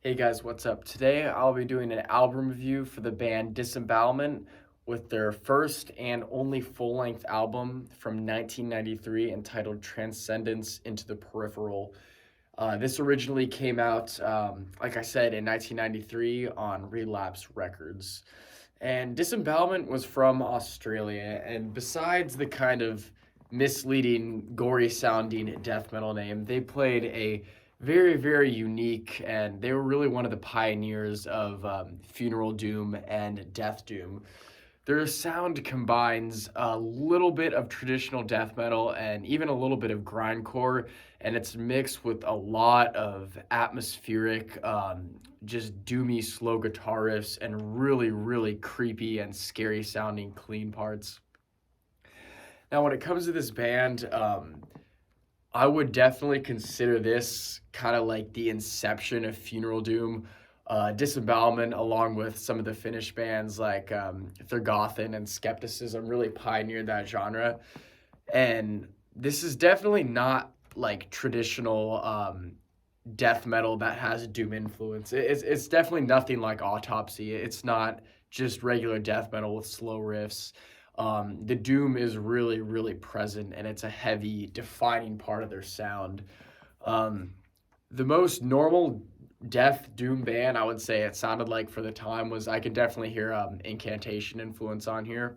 Hey guys, what's up? Today I'll be doing an album review for the band Disembowelment with their first and only full-length album from 1993 entitled Transcendence into the Peripheral. This originally came out, like I said, in 1993 on Relapse Records. And Disembowelment was from Australia, and besides the kind of misleading, gory sounding death metal name, they played a very, very unique, and they were really one of the pioneers of funeral doom and death doom. Their sound combines a little bit of traditional death metal and even a little bit of grindcore, and it's mixed with a lot of atmospheric, just doomy slow guitar riffs and really, really creepy and scary sounding clean parts. Now, when it comes to this band, I would definitely consider this kind of like the inception of funeral doom. Disembowelment, along with some of the Finnish bands like Thurgothen and Skepticism, really pioneered that genre. And this is definitely not like traditional death metal that has doom influence. It's definitely nothing like Autopsy. It's not just regular death metal with slow riffs. The doom is really, really present, and it's a heavy, defining part of their sound. Um, the most normal death doom band I would say it sounded like for the time was I could definitely hear incantation influence on here.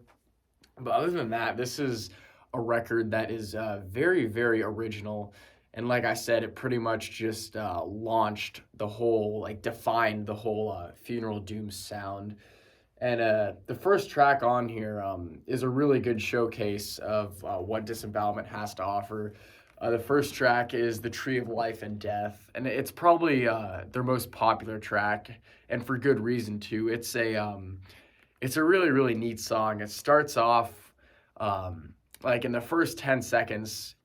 But other than that, this is a record that is very, very original. And like I said, it pretty much just launched the whole, like defined the whole funeral doom sound. And the first track on here is a really good showcase of what Disembowelment has to offer. The first track is The Tree of Life and Death, and it's probably their most popular track, and for good reason too. It's a really, really neat song. It starts off like in the first 10 seconds,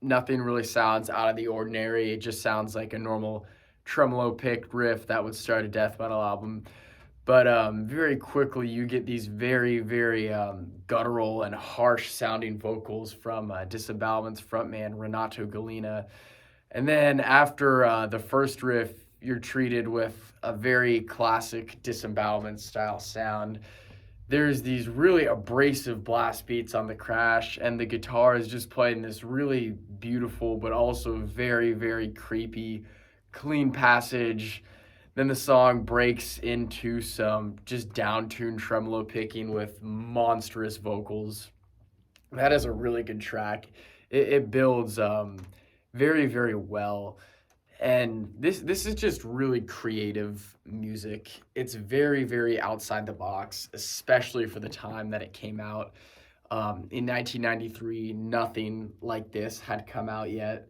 nothing really sounds out of the ordinary. It just sounds like a normal tremolo pick riff that would start a death metal album. But very quickly, you get these very, very guttural and harsh sounding vocals from Disembowelment's frontman, Renato Galina. And then after the first riff, you're treated with a very classic Disembowelment style sound. There's these really abrasive blast beats on the crash, and the guitar is just playing this really beautiful but also very, very creepy, clean passage. Then the song breaks into some just down-tuned tremolo picking with monstrous vocals. That is a really good track. It builds very, very well. And this is just really creative music. It's very, very outside the box, especially for the time that it came out. In 1993, nothing like this had come out yet.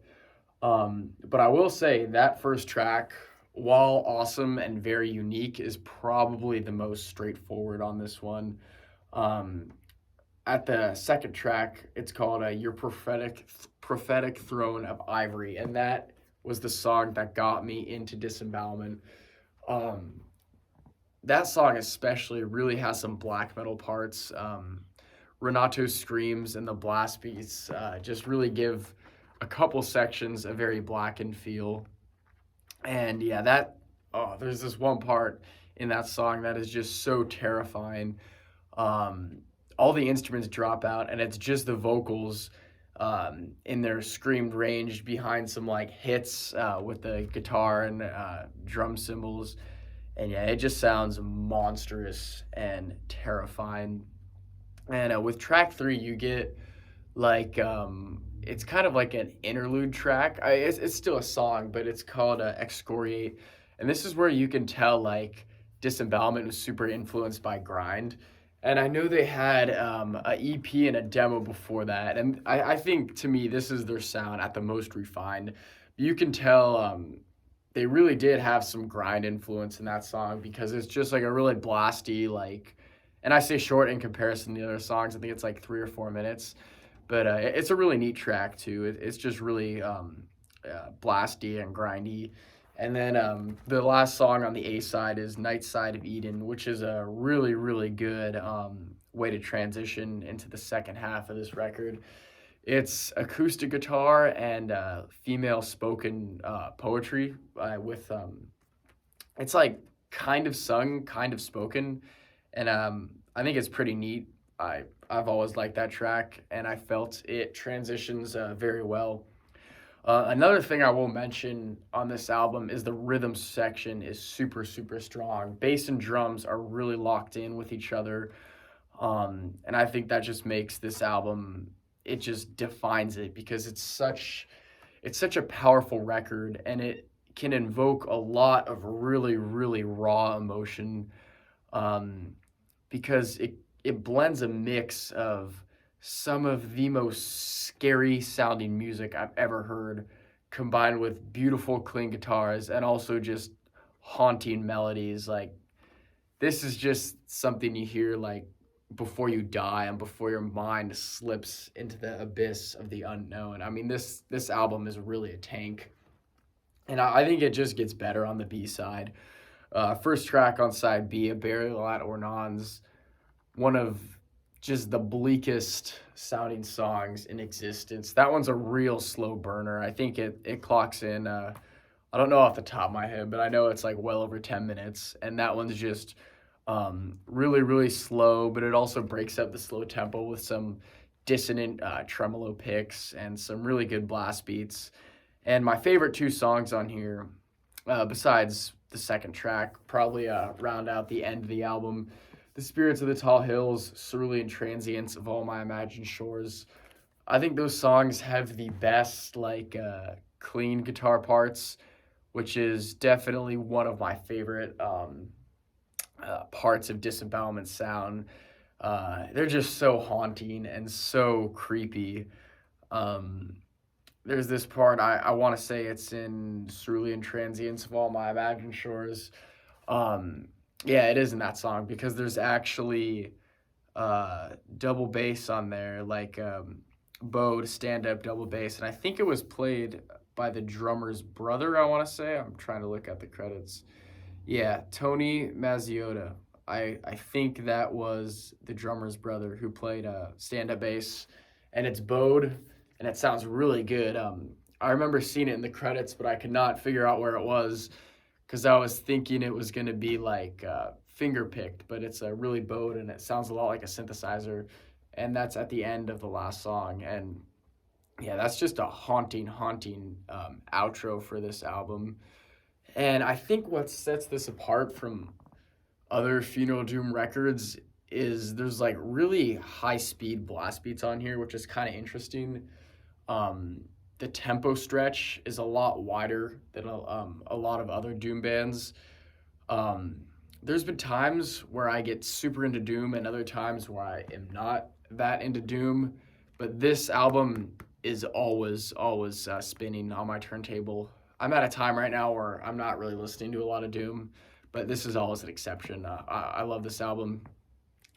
But I will say that first track, while awesome and very unique, is probably the most straightforward on this one. Um, at the second track, it's called "Your Prophetic Throne of Ivory," and that was the song that got me into Disembowelment. Um, that song especially really has some black metal parts. Renato's screams and the blast beats just really give a couple sections a very blackened feel. And yeah, there's this one part in that song that is just so terrifying. Um, all the instruments drop out, and it's just the vocals in their screamed range behind some like hits with the guitar and drum cymbals. And yeah, it just sounds monstrous and terrifying. And with track three, you get like it's kind of like an interlude track. It's still a song, but it's called Excoriate, and this is where you can tell like Disembowelment was super influenced by grind. And I know they had a EP and a demo before that, and I think to me this is their sound at the most refined. You can tell they really did have some grind influence in that song because it's just like a really blasty like, and I say short in comparison to the other songs. I think it's like 3 or 4 minutes, but it's a really neat track too. It's just really blasty and grindy. And then the last song on the A side is Night Side of Eden, which is a really, really good way to transition into the second half of this record. It's acoustic guitar and female spoken poetry with it's like kind of sung, kind of spoken, and I think it's pretty neat. I've always liked that track, and I felt it transitions very well. Another thing I will mention on this album is the rhythm section is super super strong. Bass and drums are really locked in with each other, and I think that just makes this album. It just defines it because it's such a powerful record, and it can invoke a lot of really really raw emotion, um, because it blends a mix of some of the most scary sounding music I've ever heard, combined with beautiful clean guitars and also just haunting melodies. Like, this is just something you hear like before you die and before your mind slips into the abyss of the unknown. I mean, this album is really a tank, and I think it just gets better on the B side. First track on side B, A Burial at Ornans, one of just the bleakest sounding songs in existence. That one's a real slow burner. I think it clocks in. I don't know off the top of my head, but I know it's like well over 10 minutes, and that one's just really really slow. But it also breaks up the slow tempo with some dissonant tremolo picks and some really good blast beats. And my favorite two songs on here, besides the second track, probably round out the end of the album. The Spirits of the Tall Hills, Cerulean Transience of All My Imagined Shores. I think those songs have the best, like, clean guitar parts, which is definitely one of my favorite parts of Disembowelment sound. They're just so haunting and so creepy. Um, there's this part, I want to say it's in Cerulean Transience of All My Imagined Shores. Um, yeah, it is in that song because there's actually double bass on there, like bowed stand up double bass, and I think it was played by the drummer's brother. I want to say, I'm trying to look at the credits. Yeah, Tony Mazziota. I think that was the drummer's brother who played stand up bass, and it's bowed, and it sounds really good. I remember seeing it in the credits, but I could not figure out where it was because I was thinking it was going to be like finger picked, but it's really bowed and it sounds a lot like a synthesizer. And that's at the end of the last song. And yeah, that's just a haunting, haunting outro for this album. And I think what sets this apart from other Funeral Doom records is there's like really high speed blast beats on here, which is kind of interesting. The tempo stretch is a lot wider than a lot of other Doom bands. Um, there's been times where I get super into Doom and other times where I am not that into Doom, but this album is always spinning on my turntable. I'm at a time right now where I'm not really listening to a lot of Doom, but this is always an exception. I love this album,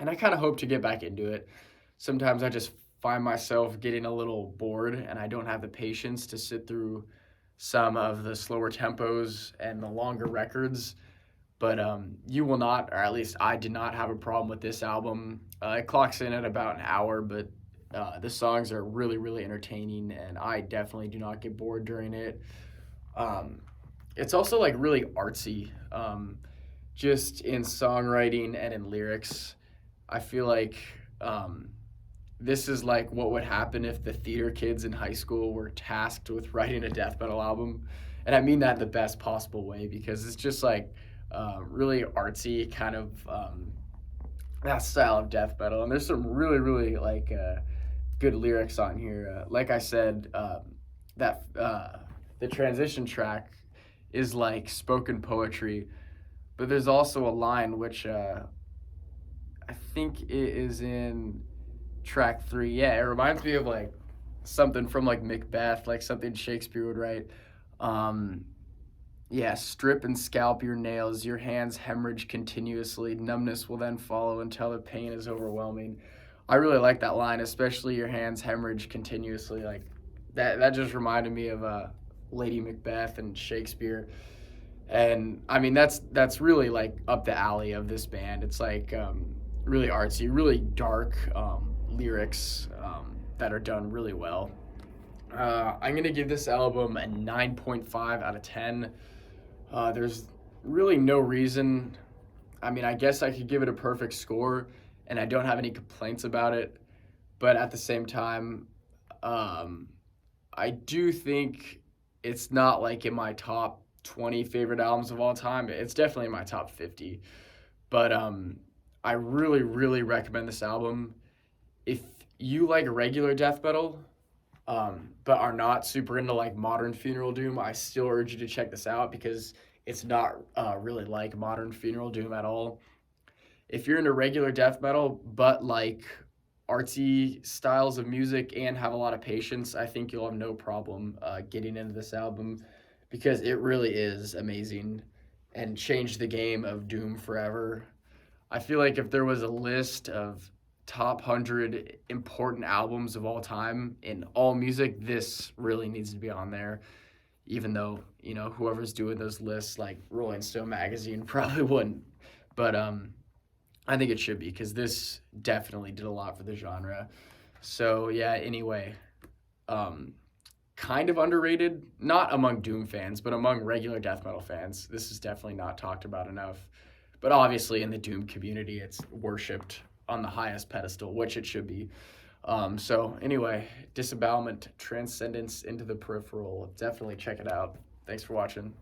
and I kind of hope to get back into it. Sometimes I just find myself getting a little bored and I don't have the patience to sit through some of the slower tempos and the longer records. But you will not, or at least I did not have a problem with this album. It clocks in at about an hour, but the songs are really, really entertaining, and I definitely do not get bored during it. It's also like really artsy, just in songwriting and in lyrics. I feel like this is like what would happen if the theater kids in high school were tasked with writing a death metal album. And I mean that in the best possible way because it's just like really artsy kind of that style of death metal. And there's some really, really like good lyrics on here. Like I said, that the transition track is like spoken poetry, but there's also a line which I think it is in track 3. Yeah, it reminds me of like something from like Macbeth, like something Shakespeare would write. Yeah, strip and scalp your nails, your hands hemorrhage continuously, numbness will then follow until the pain is overwhelming. I really like that line, especially your hands hemorrhage continuously. Like that just reminded me of Lady Macbeth and Shakespeare. And I mean that's really like up the alley of this band. It's like really artsy, really dark lyrics that are done really well. I'm gonna give this album a 9.5 out of 10. There's really no reason. I mean, I guess I could give it a perfect score, and I don't have any complaints about it. But at the same time, um, I do think it's not like in my top 20 favorite albums of all time. It's definitely in my top 50. But I really, really recommend this album. If you like regular death metal, but are not super into like modern funeral doom, I still urge you to check this out because it's not really like modern funeral doom at all. If you're into regular death metal, but like artsy styles of music and have a lot of patience, I think you'll have no problem getting into this album because it really is amazing and changed the game of doom forever. I feel like if there was a list of top 100 important albums of all time in all music, this really needs to be on there. Even though, whoever's doing those lists, like Rolling Stone magazine, probably wouldn't. But I think it should be because this definitely did a lot for the genre. So, yeah, anyway, um, kind of underrated, not among Doom fans, but among regular death metal fans. This is definitely not talked about enough. But obviously, in the Doom community, it's worshipped on the highest pedestal, which it should be. So, anyway, Disembowelment, Transcendence into the Peripheral. Definitely check it out. Thanks for watching.